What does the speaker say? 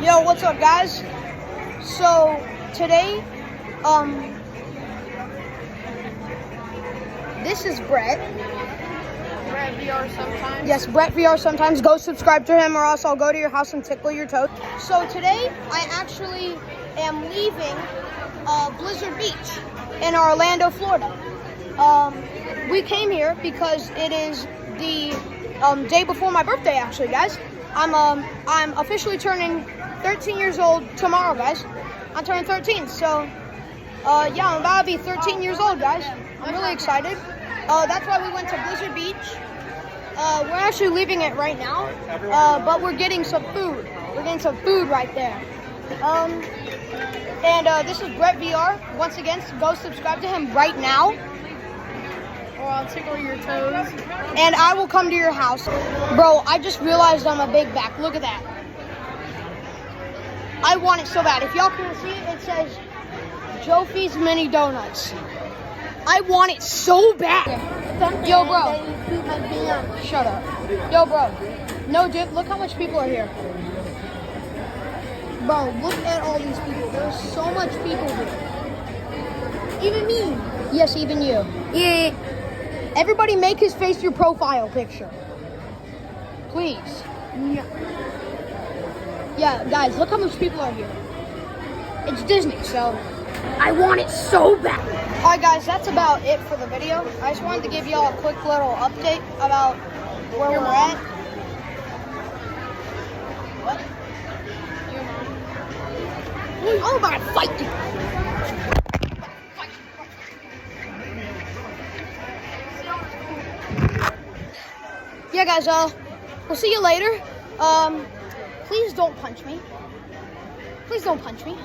Yo, what's up, guys? So today, this is Brett. Brett VR sometimes. Yes, Brett VR sometimes. Go subscribe to him, or else I'll go to your house and tickle your toes. So today, I actually am leaving Blizzard Beach in Orlando, Florida. We came here because it is the day before my birthday, actually, guys. I'm officially turning 13 years old tomorrow, guys. I'm turning 13, so yeah, I'm about to be 13 years old, guys. I'm really excited. That's why we went to Blizzard Beach. We're actually leaving it right now, but we're getting some food. We're getting some food right there. This is Brett VR. Once again, go subscribe to him right now. Or I'll tickle your toes. And I will come to your house. Bro, I just realized I'm a big back. Look at that. I want it so bad. If y'all can't see it, it says Jofi's Mini Donuts. I want it so bad. Yo, bro. Shut up. Yo, bro. No, dude, look how much people are here. Bro, look at all these people. There's so much people here. Even me. Yes, even you. Yeah. Everybody make his face your profile picture. Please. Yeah, guys, look how much people are here. It's Disney, so I want it so bad. Alright, guys, that's about it for the video. I just wanted to give y'all a quick little update about where we're at. What? I'm about to fight you. Yeah, guys, we'll see you later. Please don't punch me. Please don't punch me.